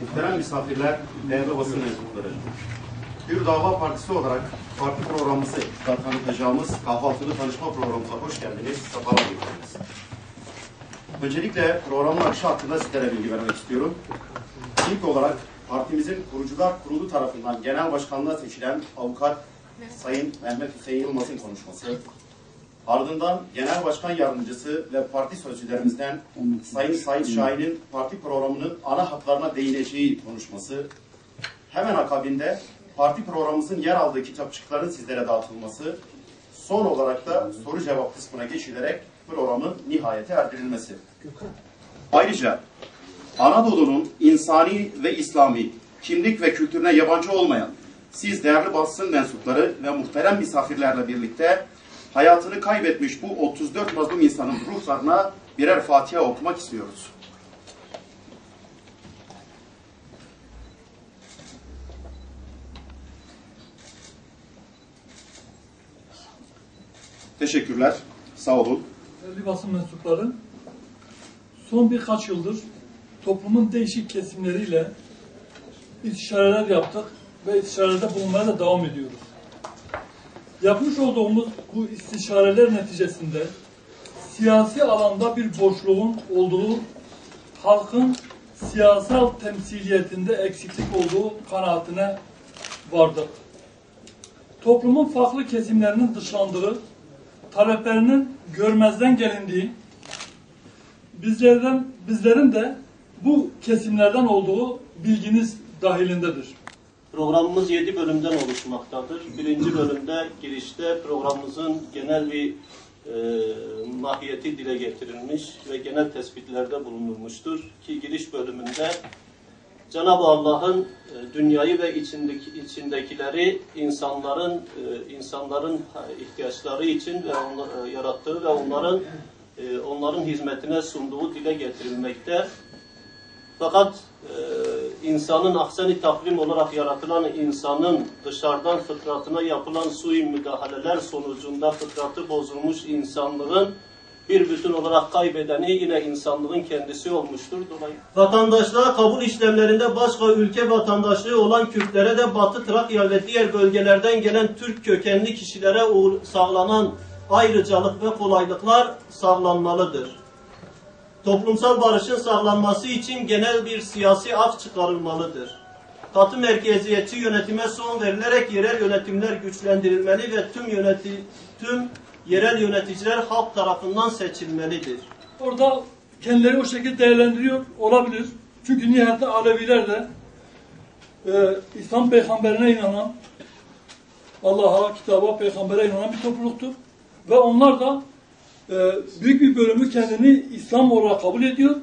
Muhterem misafirler, değerli basın mensupları. Hür Dava Partisi olarak parti programımızı tanıtacağımız kahvaltılı tanışma programımıza hoş geldiniz, sefalar getirdiniz. Öncelikle programın akışı hakkında sizlere bilgi vermek istiyorum. İlk olarak partimizin kurucular kurulu tarafından genel başkanlığa seçilen avukat Sayın Mehmet Hüseyin Yılmaz'ın konuşması, ardından genel başkan yardımcısı ve parti sözcülerimizden Sayın Sait Şahin'in parti programının ana hatlarına değineceği konuşması, hemen akabinde parti programımızın yer aldığı kitapçıkların sizlere dağıtılması, son olarak da soru cevap kısmına geçilerek programın nihayete erdirilmesi. Ayrıca Anadolu'nun insani ve İslami kimlik ve kültürüne yabancı olmayan siz değerli basın mensupları ve muhterem misafirlerle birlikte hayatını kaybetmiş bu 34 mazlum insanın ruhlarına birer Fatiha okumak istiyoruz. Teşekkürler. Sağ olun. Değerli basın mensupları, son birkaç yıldır toplumun değişik kesimleriyle istişareler yaptık ve istişarelerde bulunmaya da devam ediyoruz. Yapmış olduğumuz bu istişareler neticesinde siyasi alanda bir boşluğun olduğu, halkın siyasal temsiliyetinde eksiklik olduğu kanaatine vardık. Toplumun farklı kesimlerinin dışlandığı, taleplerinin görmezden gelindiği, bizlerin de bu kesimlerden olduğu bilginiz dahilindedir. Programımız 7 bölümden oluşmaktadır. Birinci bölümde girişte programımızın genel bir mahiyeti dile getirilmiş ve genel tespitlerde bulunulmuştur. Ki giriş bölümünde Cenab-ı Allah'ın dünyayı ve içindekileri insanların ihtiyaçları için ve yarattığı ve onların hizmetine sunduğu dile getirilmekte. Fakat insanın ahsen-i takvim olarak yaratılan insanın dışarıdan fıtratına yapılan sui müdahaleler sonucunda fıtratı bozulmuş insanlığın bir bütün olarak kaybedeni yine insanlığın kendisi olmuştur. Dolayısıyla vatandaşlığa kabul işlemlerinde başka ülke vatandaşlığı olan Kürtlere de Batı Trakya ve diğer bölgelerden gelen Türk kökenli kişilere sağlanan ayrıcalık ve kolaylıklar sağlanmalıdır. Toplumsal barışın sağlanması için genel bir siyasi af çıkarılmalıdır. Katı merkeziyetçi yönetime son verilerek yerel yönetimler güçlendirilmeli ve tüm yerel yöneticiler halk tarafından seçilmelidir. Orada kendileri o şekilde değerlendiriyor olabilir. Çünkü nihayetinde Aleviler de İslam peygamberine inanan, Allah'a, kitaba, peygambere inanan bir topluluktur. Ve onlar da büyük bir bölümü kendini İslam olarak kabul ediyor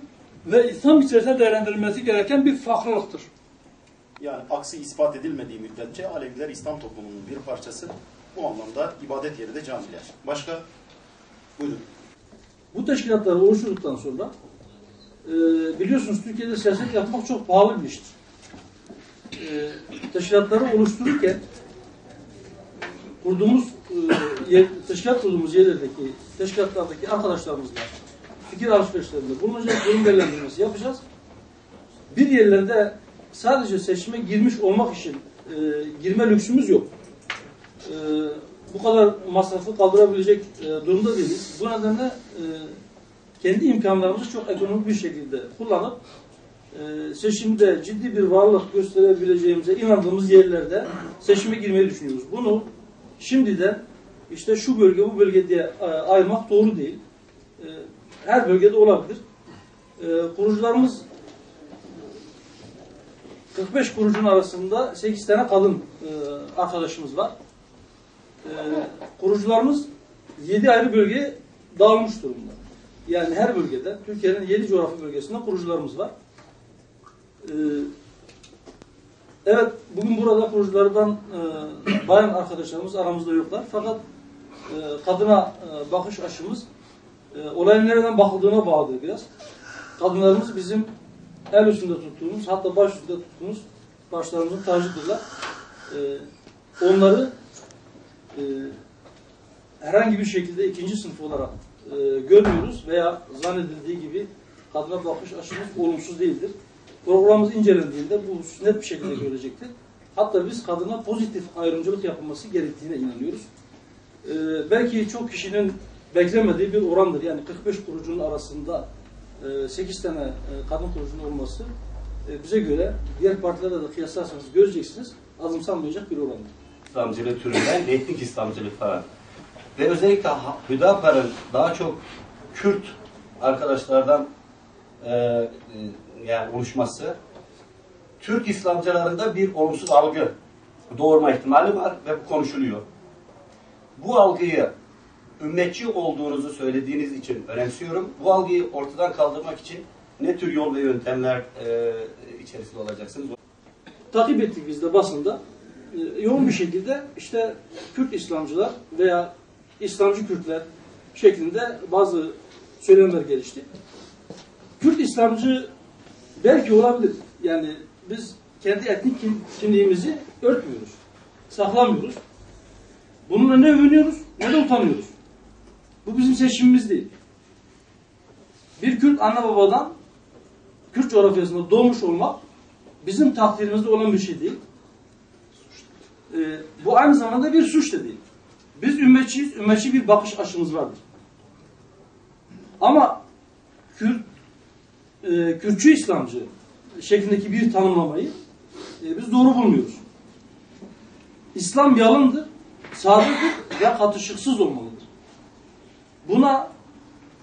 ve İslam içerisinde değerlendirilmesi gereken bir farklılıktır. Yani aksi ispat edilmediği müddetçe Aleviler İslam toplumunun bir parçası, bu anlamda ibadet yeri de camiler. Başka? Buyurun. Bu teşkilatları oluşturduktan sonra biliyorsunuz Türkiye'de siyaset yapmak çok pahalı bir iştir. Teşkilatları oluştururken teşkilat kurduğumuz yerlerdeki teşkilatlardaki arkadaşlarımızla fikir alışverişlerinde bulunacak, durum değerlendirmesi yapacağız. Bir yerlerde sadece seçime girmiş olmak için girme lüksümüz yok. Bu kadar masrafı kaldırabilecek durumda değiliz. Bu nedenle kendi imkanlarımızı çok ekonomik bir şekilde kullanıp seçimde ciddi bir varlık gösterebileceğimize inandığımız yerlerde seçime girmeyi düşünüyoruz. Bunu şimdiden işte şu bölge bu bölge diye ayırmak doğru değil. Her bölgede olabilir. Kurucularımız 45 kurucunun arasında 8 tane kadın arkadaşımız var. Kurucularımız 7 ayrı bölgeye dağılmış durumda. Yani her bölgede, Türkiye'nin 7 coğrafi bölgesinde kurucularımız var. Evet, bugün burada kuruculardan bayan arkadaşlarımız aramızda yoklar. Fakat kadına bakış açımız olayın nereden bakıldığına bağlıdır biraz. Kadınlarımız bizim el üstünde tuttuğumuz, hatta baş üstünde tuttuğumuz başlarımızın tacıdırlar. onları herhangi bir şekilde ikinci sınıf olarak görmüyoruz veya zannedildiği gibi kadına bakış açımız olumsuz değildir. Programımız incelendiğinde bu net bir şekilde görecektir. Hatta biz kadına pozitif ayrımcılık yapılması gerektiğine inanıyoruz. Belki çok kişinin beklemediği bir orandır. Yani 45 kurucunun arasında 8 tane kadın kurucunun olması bize göre diğer partilerde de kıyaslarsanız göreceksiniz azımsanmayacak bir orandır. İslamcılık türünden etnik İslamcılık falan. Ve özellikle Hüdapar'ın daha çok Kürt arkadaşlardan yani oluşması Türk İslamcılarında bir olumsuz algı doğurma ihtimali var ve bu konuşuluyor. Bu algıyı ümmetçi olduğunuzu söylediğiniz için önemsiyorum. Bu algıyı ortadan kaldırmak için ne tür yol ve yöntemler içerisinde olacaksınız? Takip ettik biz de basında. Yoğun bir şekilde işte Kürt İslamcılar veya İslamcı Kürtler şeklinde bazı söylemler gelişti. Kürt İslamcı belki olabilir. Yani biz kendi etnik kimliğimizi örtmüyoruz. Saklamıyoruz. Bununla ne övünüyoruz ne de utanıyoruz. Bu bizim seçimimiz değil. Bir Kürt anne babadan Kürt coğrafyasında doğmuş olmak bizim takdirimizde olan bir şey değil. Bu aynı zamanda bir suç da değil. Biz ümmetçiyiz, ümmetçi bir bakış açımız vardır. Ama Kürtçü İslamcı şeklindeki bir tanımlamayı biz doğru bulmuyoruz. İslam yalındır, sadıktır ve katışıksız olmalıdır. Buna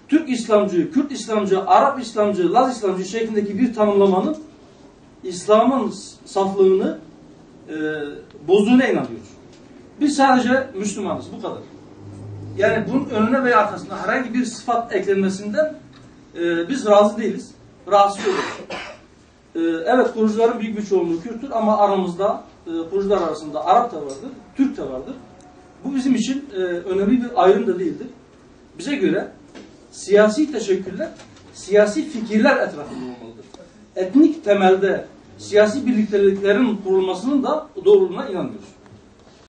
Türk İslamcı, Kürt İslamcı, Arap İslamcı, Laz İslamcı şeklindeki bir tanımlamanın İslam'ın saflığını bozduğuna inanıyoruz. Biz sadece Müslümanız, bu kadar. Yani bunun önüne veya arkasına herhangi bir sıfat eklenmesinden biz razı değiliz, rahatsız oluyoruz. Evet, kurucuların büyük bir çoğunluğu Kürttür ama aramızda kurucular arasında Arap da vardır, Türk de vardır. Bu bizim için önemli bir ayrım da değildir. Bize göre siyasi teşekküller, siyasi fikirler etrafında olmalıdır. Etnik temelde siyasi birlikteliklerin kurulmasının da doğruluğuna inanıyoruz.